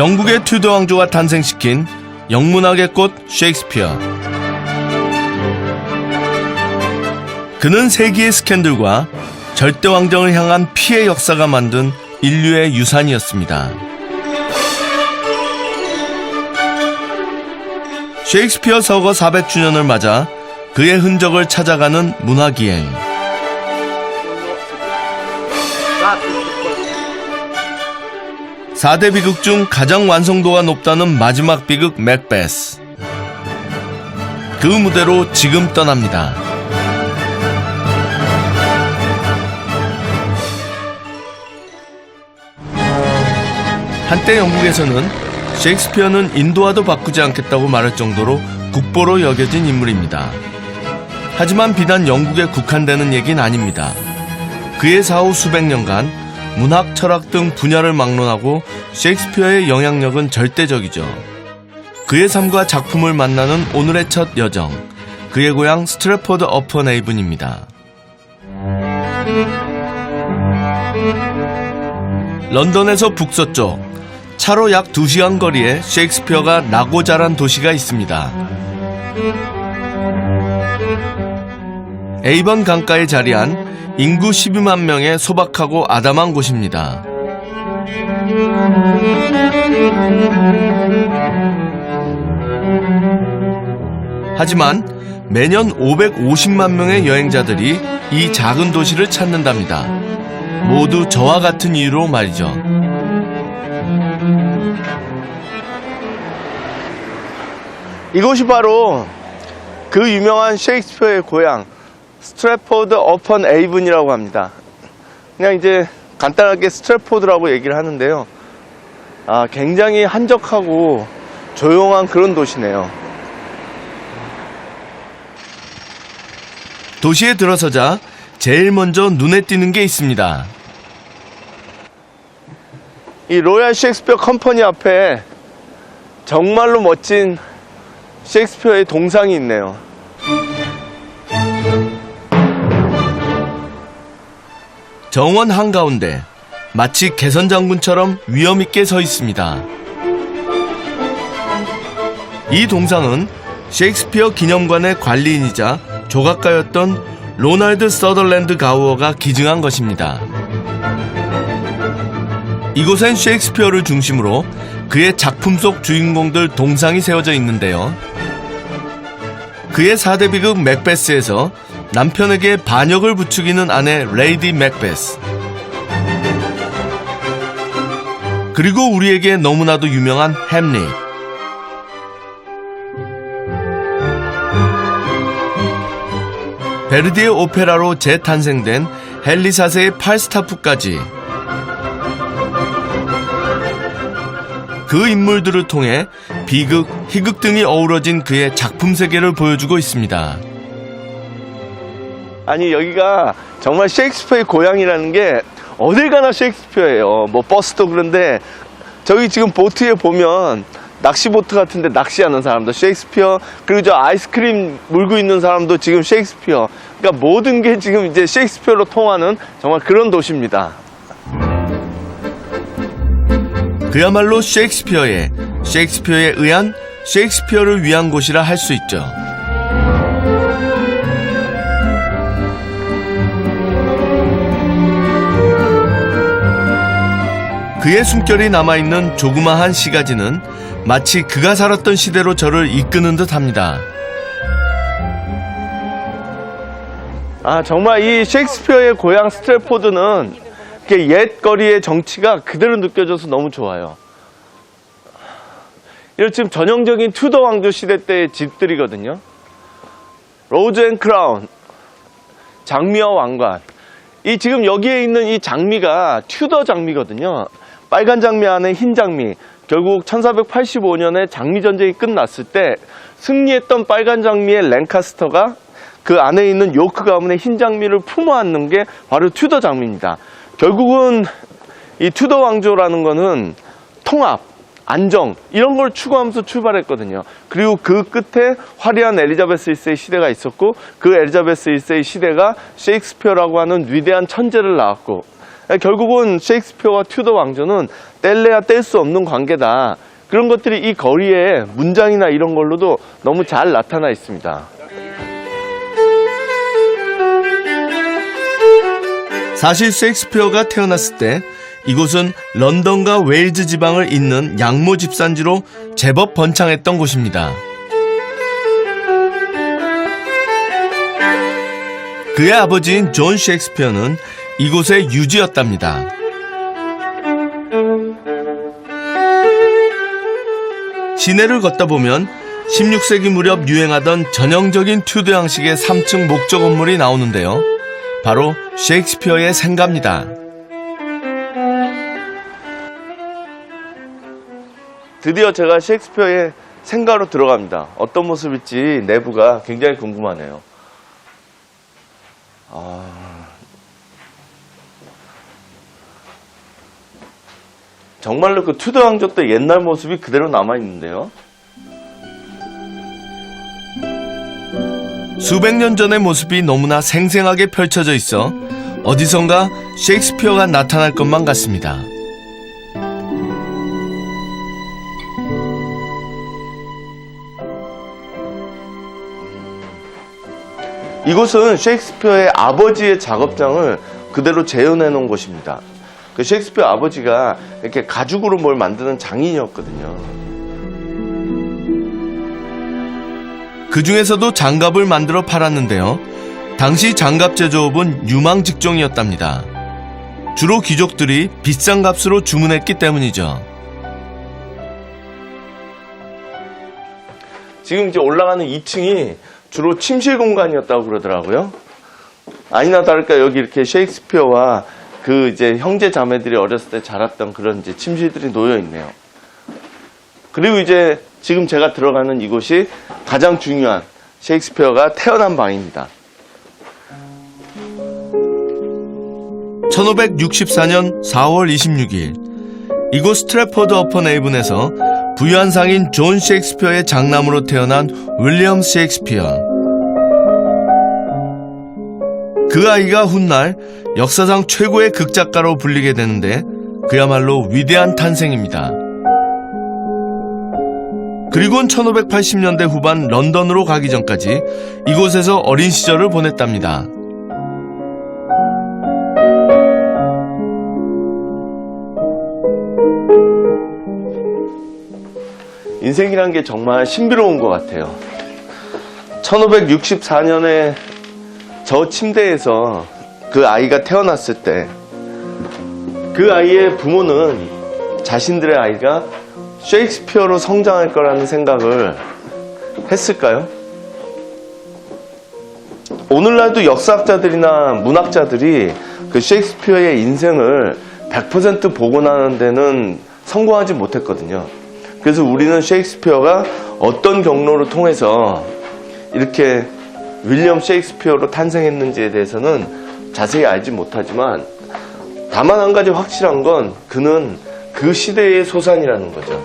영국의 튜더 왕조가 탄생시킨 영문학의 꽃 셰익스피어. 그는 세기의 스캔들과 절대왕정을 향한 피해 역사가 만든 인류의 유산이었습니다. 셰익스피어 서거 400주년을 맞아 그의 흔적을 찾아가는 문화기행. 4대 비극 중 가장 완성도가 높다는 마지막 비극 맥베스. 그 무대로 지금 떠납니다. 한때 영국에서는 셰익스피어는 인도와도 바꾸지 않겠다고 말할 정도로 국보로 여겨진 인물입니다. 하지만 비단 영국에 국한되는 얘기는 아닙니다. 그의 사후 수백 년간 문학, 철학 등 분야를 막론하고 셰익스피어의 영향력은 절대적이죠. 그의 삶과 작품을 만나는 오늘의 첫 여정, 그의 고향 스트래포드 어펀 에이븐입니다. 런던에서 북서쪽, 차로 약 2시간 거리에 셰익스피어가 나고 자란 도시가 있습니다. 에이번 강가에 자리한 인구 12만 명의 소박하고 아담한 곳입니다. 하지만 매년 550만 명의 여행자들이 이 작은 도시를 찾는답니다. 모두 저와 같은 이유로 말이죠. 이곳이 바로 그 유명한 셰익스피어의 고향 스트래포드 어펀 에이븐이라고 합니다. 그냥 이제 간단하게 스트래포드라고 얘기를 하는데요. 굉장히 한적하고 조용한 그런 도시네요. 도시에 들어서자 제일 먼저 눈에 띄는 게 있습니다. 이 로얄 셰익스피어 컴퍼니 앞에 정말로 멋진 셰익스피어의 동상이 있네요. 정원 한가운데 마치 개선장군처럼 위엄있게 서 있습니다. 이 동상은 셰익스피어 기념관의 관리인이자 조각가였던 로널드 서덜랜드 가우어가 기증한 것입니다. 이곳엔 셰익스피어를 중심으로 그의 작품 속 주인공들 동상이 세워져 있는데요. 그의 4대 비극 맥베스에서 남편에게 반역을 부추기는 아내 레이디 맥베스, 그리고 우리에게 너무나도 유명한 햄릿. 베르디의 오페라로 재탄생된 헨리 4세의 팔스타프까지 그 인물들을 통해 비극, 희극 등이 어우러진 그의 작품 세계를 보여주고 있습니다. 아니 여기가 정말 셰익스피어의 고향이라는 게 어딜 가나 셰익스피어예요. 뭐 버스도 그런데 저기 지금 보트에 보면 낚시보트 같은데 낚시하는 사람도 셰익스피어, 그리고 저 아이스크림 물고 있는 사람도 지금 셰익스피어. 그러니까 모든 게 지금 이제 셰익스피어로 통하는 정말 그런 도시입니다. 그야말로 셰익스피어에 의한 셰익스피어를 위한 곳이라 할 수 있죠. 그의 숨결이 남아있는 조그마한 시가지는 마치 그가 살았던 시대로 저를 이끄는 듯 합니다. 정말 이 셰익스피어의 고향 스트래포드는 옛 거리의 정치가 그대로 느껴져서 너무 좋아요. 이런 지금 전형적인 튜더 왕조 시대 때의 집들이거든요. 로즈 앤 크라운, 장미와 왕관. 이 지금 여기에 있는 이 장미가 튜더 장미거든요. 빨간 장미 안에 흰 장미. 결국 1485년에 장미 전쟁이 끝났을 때 승리했던 빨간 장미의 랭카스터가 그 안에 있는 요크 가문의 흰 장미를 품어 안는 게 바로 튜더 장미입니다. 결국은 이 튜더 왕조라는 거는 통합, 안정 이런 걸 추구하면서 출발했거든요. 그리고 그 끝에 화려한 엘리자베스 1세의 시대가 있었고 그 엘리자베스 1세의 시대가 셰익스피어라고 하는 위대한 천재를 낳았고 결국은 셰익스피어와 튜더 왕조는 뗄래야 뗄 수 없는 관계다. 그런 것들이 이 거리의 문장이나 이런 걸로도 너무 잘 나타나 있습니다. 사실 셰익스피어가 태어났을 때 이곳은 런던과 웨일즈 지방을 잇는 양모 집산지로 제법 번창했던 곳입니다. 그의 아버지인 존 셰익스피어는 이곳의 유지였답니다. 시내를 걷다 보면 16세기 무렵 유행하던 전형적인 튜드 양식의 3층 목조 건물이 나오는데요. 바로 셰익스피어의 생가입니다. 드디어 제가 셰익스피어의 생가로 들어갑니다. 어떤 모습일지 내부가 굉장히 궁금하네요. 정말로 그 튜더 왕조 때 옛날 모습이 그대로 남아있는데요. 수백 년 전의 모습이 너무나 생생하게 펼쳐져 있어 어디선가 셰익스피어가 나타날 것만 같습니다. 이곳은 셰익스피어의 아버지의 작업장을 그대로 재현해 놓은 곳입니다. 그 셰익스피어 아버지가 이렇게 가죽으로 뭘 만드는 장인이었거든요. 그 중에서도 장갑을 만들어 팔았는데요. 당시 장갑 제조업은 유망 직종이었답니다. 주로 귀족들이 비싼 값으로 주문했기 때문이죠. 지금 이제 올라가는 2층이 주로 침실 공간이었다고 그러더라고요. 아니나 다를까 여기 이렇게 셰익스피어와 그 이제 형제 자매들이 어렸을 때 자랐던 그런 이제 침실들이 놓여 있네요. 그리고 이제 지금 제가 들어가는 이곳이 가장 중요한 셰익스피어가 태어난 방입니다. 1564년 4월 26일 이곳 스트래포드 어퍼 네이븐에서 부유한 상인 존 셰익스피어의 장남으로 태어난 윌리엄 셰익스피어. 그 아이가 훗날 역사상 최고의 극작가로 불리게 되는데 그야말로 위대한 탄생입니다. 그리고는 1580년대 후반 런던으로 가기 전까지 이곳에서 어린 시절을 보냈답니다. 인생이란 게 정말 신비로운 것 같아요. 1564년에 저 침대에서 그 아이가 태어났을 때 그 아이의 부모는 자신들의 아이가 셰익스피어로 성장할 거라는 생각을 했을까요? 오늘날도 역사학자들이나 문학자들이 그 셰익스피어의 인생을 100% 복원하는 데는 성공하지 못했거든요. 그래서 우리는 셰익스피어가 어떤 경로를 통해서 이렇게 윌리엄 셰익스피어로 탄생했는지에 대해서는 자세히 알지 못하지만 다만 한 가지 확실한 건 그는 그 시대의 소산이라는 거죠.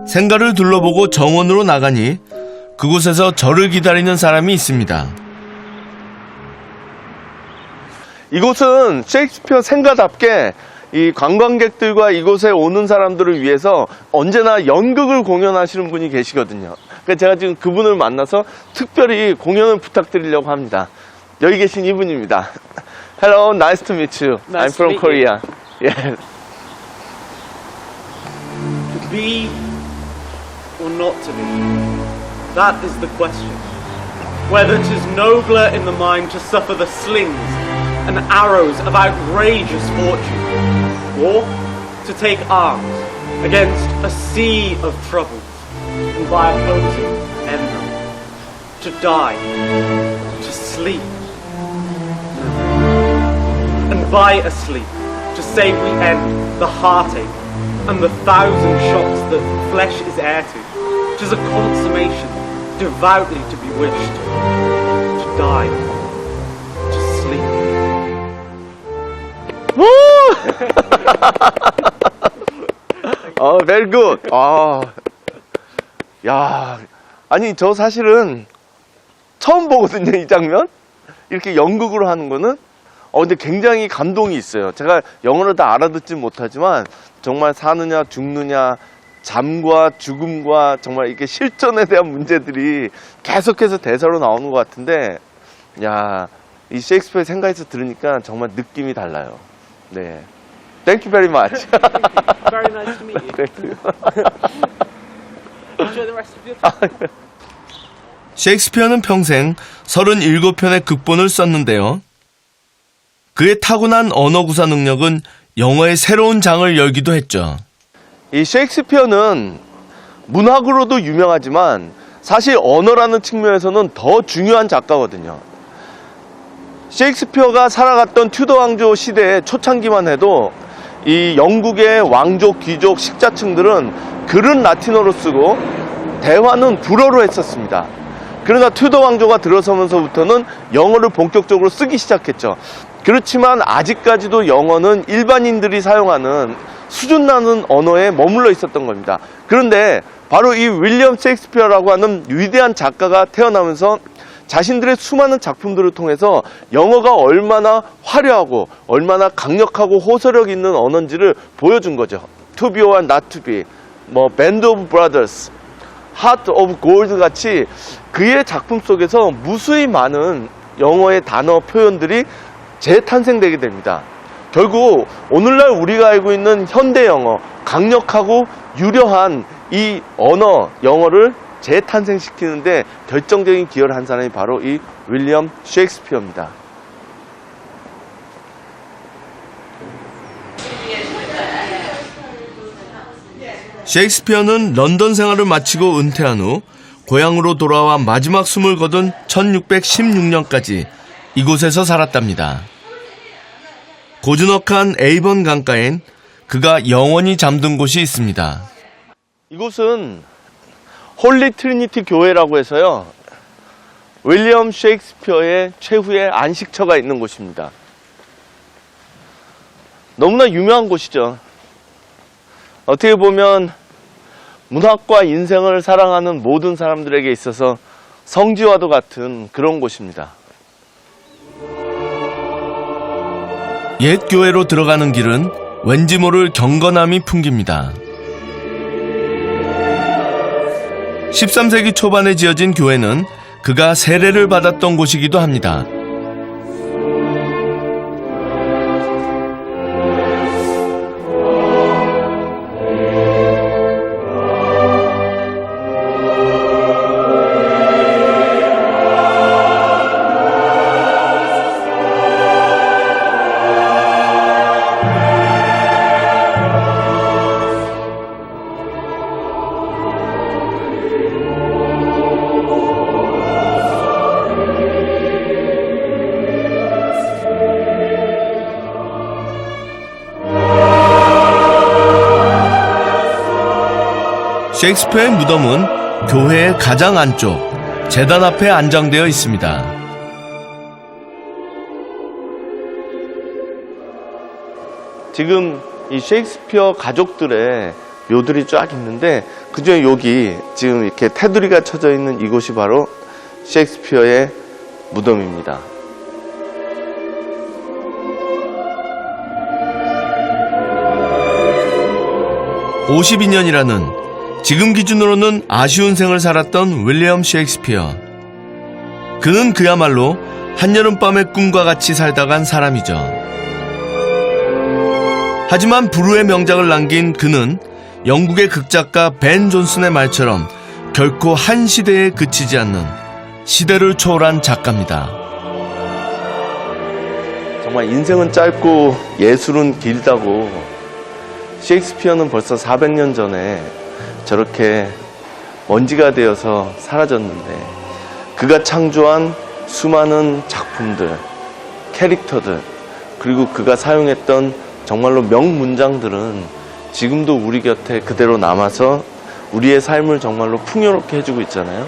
생가를 둘러보고 정원으로 나가니 그곳에서 저를 기다리는 사람이 있습니다. 이곳은 셰익스피어 생가답게 이 관광객들과 이곳에 오는 사람들을 위해서 언제나 연극을 공연하시는 분이 계시거든요. 그래서 제가 지금 그분을 만나서 특별히 공연을 부탁드리려고 합니다. 여기 계신 이분입니다. Hello, nice to meet you. I'm from Korea. Yes. To be or not to be? That is the question. Whether 'tis nobler in the mind to suffer the slings and arrows of outrageous fortune, or to take arms against a sea of troubles, and by opposing end them, to die, to sleep, and by asleep, to say we end the heartache and the thousand shocks that flesh is heir to. 'Tis a consummation devoutly to be wished, to die, to sleep. Very good. 야, 아니 저 사실은 처음 보거든요, 이 장면. 이렇게 연극으로 하는 거는. 근데 굉장히 감동이 있어요. 제가 영어를 다 알아듣지 못하지만 정말 사느냐 죽느냐, 잠과 죽음과 정말 이렇게 실존에 대한 문제들이 계속해서 대사로 나오는 것 같은데, 야, 이 셰익스피어의 생각에서 들으니까 정말 느낌이 달라요. 네. Thank you very much. Very nice to meet you. Thank you. Enjoy the rest of your time. 셰익스피어는 평생 37편의 극본을 썼는데요. 그의 타고난 언어 구사 능력은 영어의 새로운 장을 열기도 했죠. 이 셰익스피어는 문학으로도 유명하지만 사실 언어라는 측면에서는 더 중요한 작가거든요. 셰익스피어가 살아갔던 튜더 왕조 시대의 초창기만 해도 이 영국의 왕족, 귀족, 식자층들은 글은 라틴어로 쓰고 대화는 불어로 했었습니다. 그러나 튜더 왕조가 들어서면서부터는 영어를 본격적으로 쓰기 시작했죠. 그렇지만 아직까지도 영어는 일반인들이 사용하는 수준 나는 언어에 머물러 있었던 겁니다. 그런데 바로 이 윌리엄 셰익스피어라고 하는 위대한 작가가 태어나면서 자신들의 수많은 작품들을 통해서 영어가 얼마나 화려하고 얼마나 강력하고 호소력 있는 언어인지를 보여준 거죠. To be or not to be, Band of Brothers, Heart of Gold 같이 그의 작품 속에서 무수히 많은 영어의 단어 표현들이 재탄생되게 됩니다. 결국 오늘날 우리가 알고 있는 현대 영어, 강력하고 유려한 이 언어, 영어를 재탄생시키는데 결정적인 기여를 한 사람이 바로 이 윌리엄 셰익스피어입니다. 셰익스피어는 런던 생활을 마치고 은퇴한 후 고향으로 돌아와 마지막 숨을 거둔 1616년까지 이곳에서 살았답니다. 고즈넉한 에이번 강가엔 그가 영원히 잠든 곳이 있습니다. 이곳은 홀리 트리니티 교회라고 해서요, 윌리엄 셰익스피어의 최후의 안식처가 있는 곳입니다. 너무나 유명한 곳이죠. 어떻게 보면 문학과 인생을 사랑하는 모든 사람들에게 있어서 성지와도 같은 그런 곳입니다. 옛 교회로 들어가는 길은 왠지 모를 경건함이 풍깁니다. 13세기 초반에 지어진 교회는 그가 세례를 받았던 곳이기도 합니다. 셰익스피어의 무덤은 교회의 가장 안쪽 제단 앞에 안장되어 있습니다. 지금 이 셰익스피어 가족들의 묘들이 쫙 있는데 그중에 여기 지금 이렇게 테두리가 쳐져 있는 이곳이 바로 셰익스피어의 무덤입니다. (52년이라는) 지금 기준으로는 아쉬운 생을 살았던 윌리엄 셰익스피어. 그는 그야말로 한여름밤의 꿈과 같이 살다 간 사람이죠. 하지만 불후의 명작을 남긴 그는 영국의 극작가 벤 존슨의 말처럼 결코 한 시대에 그치지 않는 시대를 초월한 작가입니다. 정말 인생은 짧고 예술은 길다고 셰익스피어는 벌써 400년 전에 저렇게 먼지가 되어서 사라졌는데 그가 창조한 수많은 작품들, 캐릭터들, 그리고 그가 사용했던 정말로 명문장들은 지금도 우리 곁에 그대로 남아서 우리의 삶을 정말로 풍요롭게 해주고 있잖아요.